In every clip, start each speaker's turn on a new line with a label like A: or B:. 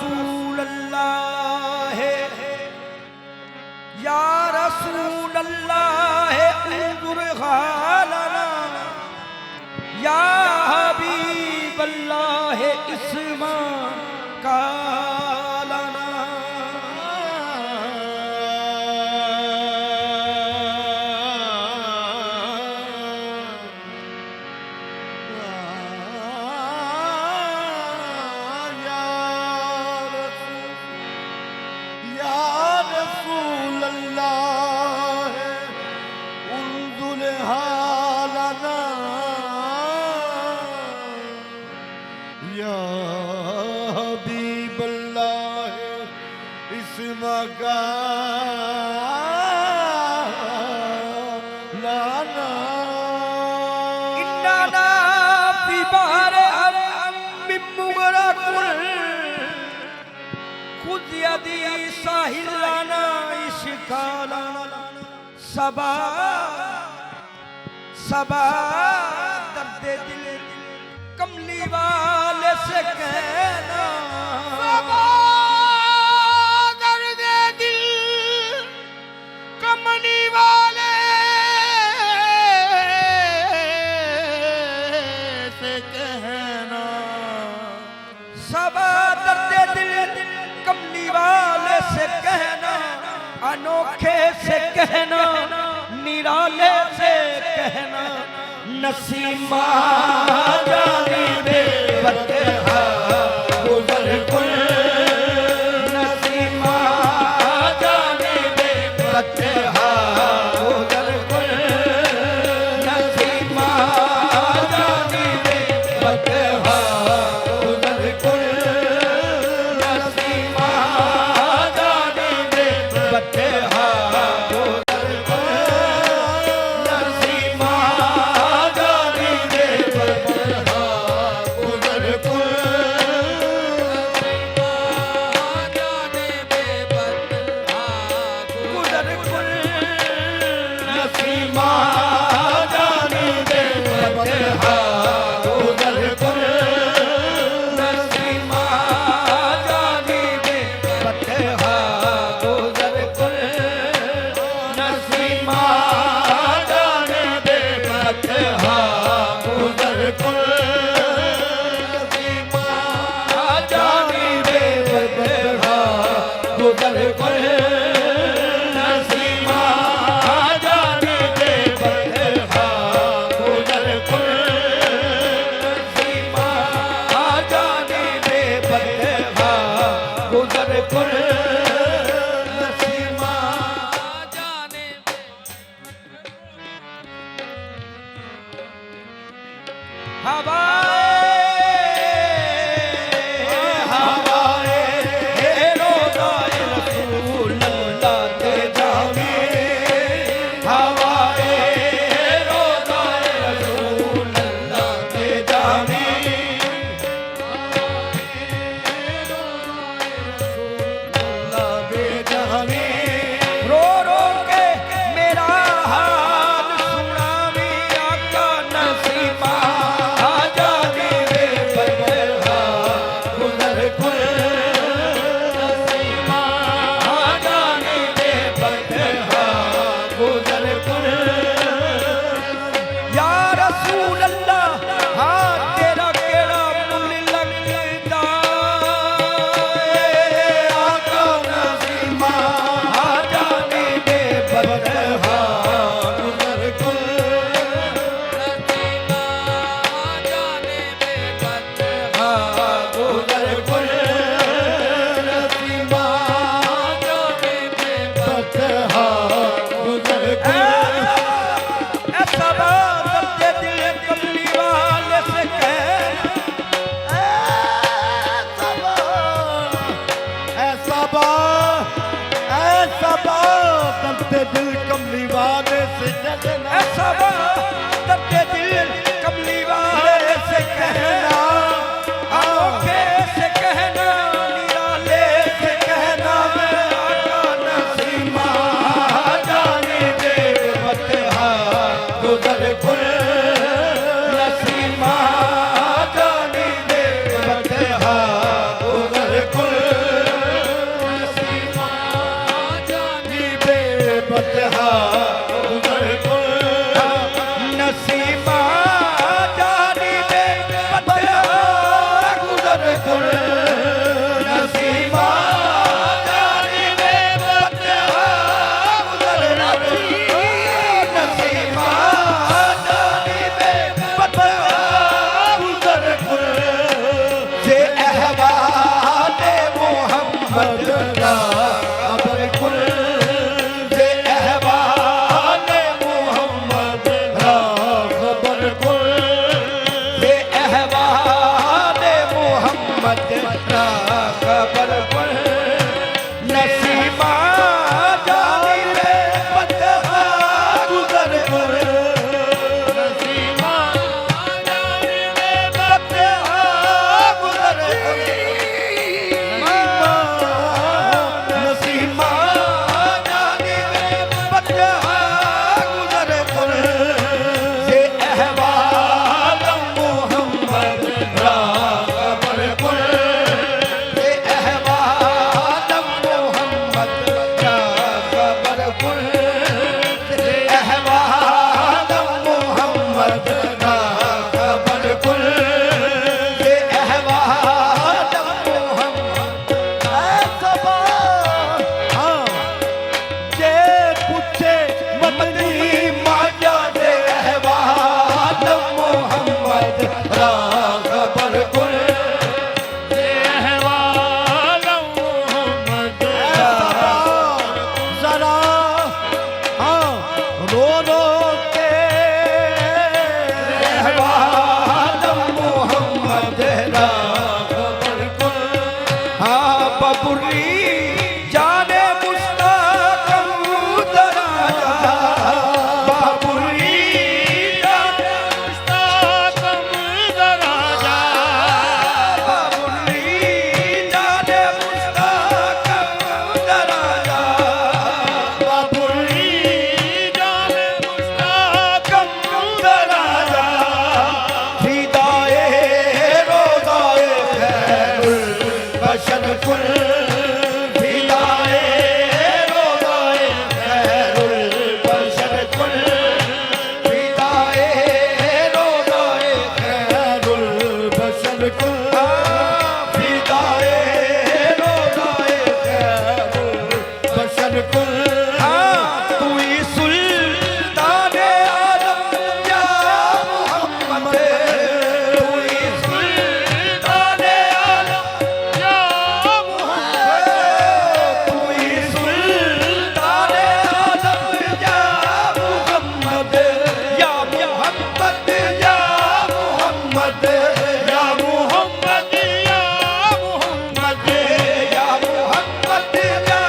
A: रसूल अल्लाह या रसूल अल्लाह उन्जुर हालना या हबीब अल्लाह इस्मा कालना। सबा सबा दर्दे दिल कमली वाले से कहना, सबा दर्दे दिल कमली वाले से कहना, सबा दर्दे दिल कमली वाले से कहना, अनोखे से कहना, निराले से कहना, नसीमा जाने दे बदहा गुजर कुल, नसीमा जाने दे बदहा गुजर कुल, नसीमा जाने दे बदहा गुजर कुल, नसीमा जाने दे बदहा दिल कमली वाले से कहना, ऐसा दर्द दिल कमली वाले से कहना, अनोखे से कहना, निराले से कहना, मैं आका नसीमा जाने दे बदहा गुजर कुल, नसीमा जाने दे बदहा गुजर कुल। खबर कुल ये अहवाल मोहम्मद रा खबर कुल नसीमा जानी ले बदहा गुजर कुल नसीमा जानी ले बदहा गुजर कुल नसीमा जानी ले बदहा गुजर कुल ये अहवाल मोहम्मद रा खबर कुल ये अहवाल मोहम्मद रा खबर कुल ये अहवाल मोहम्मद रा खबर कुल ये अहवाल मोहम्मद सबा हाँ जे पूछे मदनी माया दे अहवाल मोहम्मद रा खबर कुल ये अहवाल मोहम्मद जरा हाँ रो रो के अहवाल मोहम्मद रा खबर कुल हाँ बबुरी जाने मुश्ताकम दराजा बबुरी जाने मुश्ताकम दराजा बबुरी जाने मुश्ताकम दराजा बबुरी जाने मुश्ताकम दराजा फिदाए रोज़ाए खैरुल बशर कुल फिदाए रोज़ाए खैरुल बशर कुल फिदाए रोज़ाए खैरुल बशर कुल फिदाए रोज़ाए खैरुल बशर कुल तू ही सुल्ताने आलम या मोहम्मद तू ही सुल्ताने आलम या मोहम्मद तू ही सुल्ताने आलम या मोहम्मद या मोहम्मद या मोहम्मद या मोहम्मद या मोहम्मद या मोहम्मद या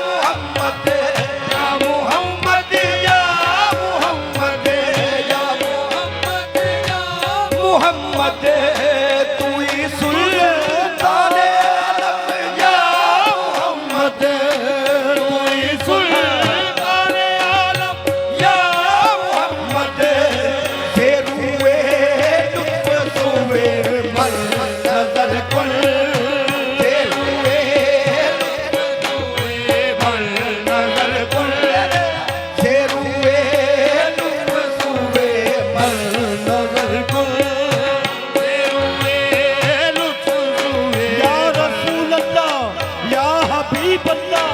A: मोहम्मद या मोहम्मद या मोहम्मद या मोहम्मद या मोहम्मद तू ही सुल्ताने आलम या मोहम्मद तू ही सुल्ताने आलम या मोहम्मद फेरुए लुत्फ सुवे मन नजर कुल फेरुए लुत्फ सुवे मन नजर कुल फेरुए लुत्फ सुवे मन नजर कुल फेरुए लुत्फ सुवे या रसूल अल्लाह या हबीब अल्लाह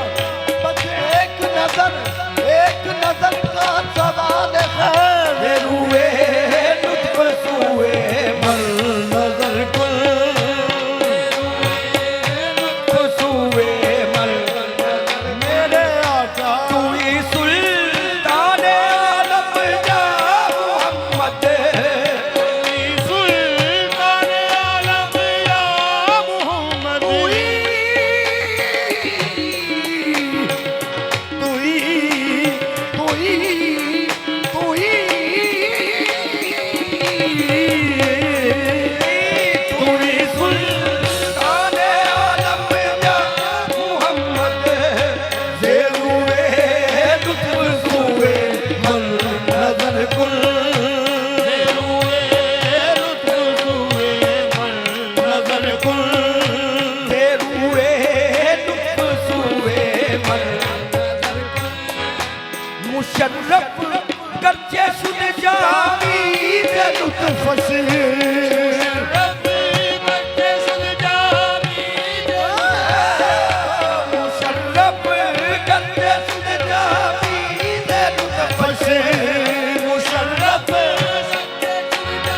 A: बस एक नजर का सवाल है फेरुए लुत्फ सुवे मन नजर कुल लुत्फ सुवे मन मेरे आका तू ही सुल्ताने आलम या मोहम्मद तू ही सुल्ताने आलम या मोहम्मद तू ही मुशर्रफ करचे सुन जावी दे लुत्फ से मुशर्रफ करचे सुन जावी दे मुशर्रफ करचे सुन जावी दे लुत्फ से मुशर्रफ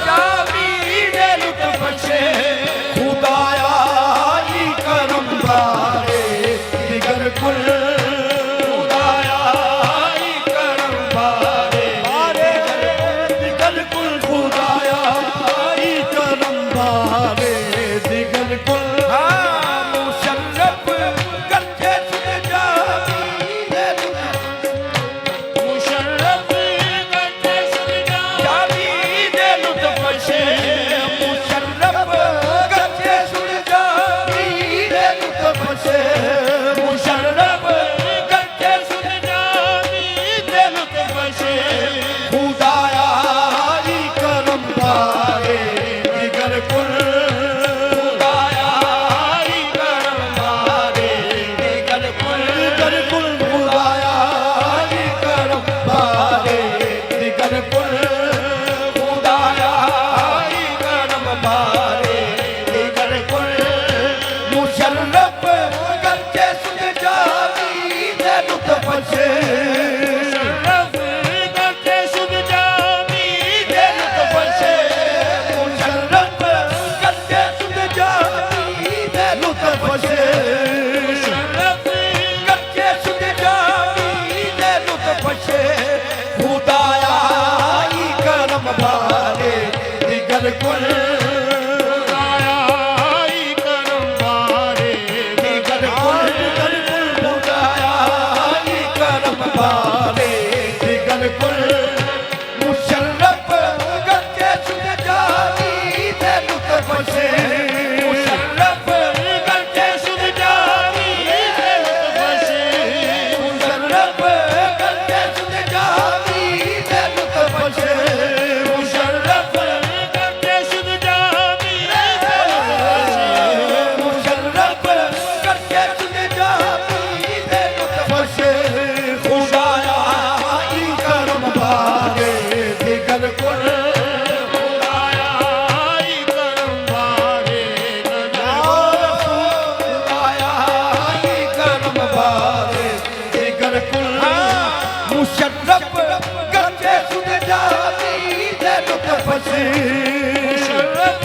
A: जावी दे लुत्फ से खुदाया ही करम बारे दिगर कुल खुदाया ही करम बारे लुत्फशी
B: मुशर्रफ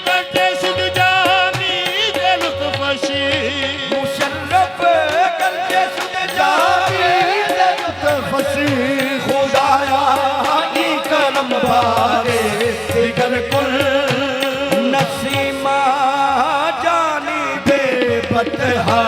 B: करते सुध जानी दे लुत्फशी
A: मुशर्रफ करते सुध जानी दे लुत्फशी खुदाया ई करम बारे दिगर कुल नसीमा जानी बे बतहा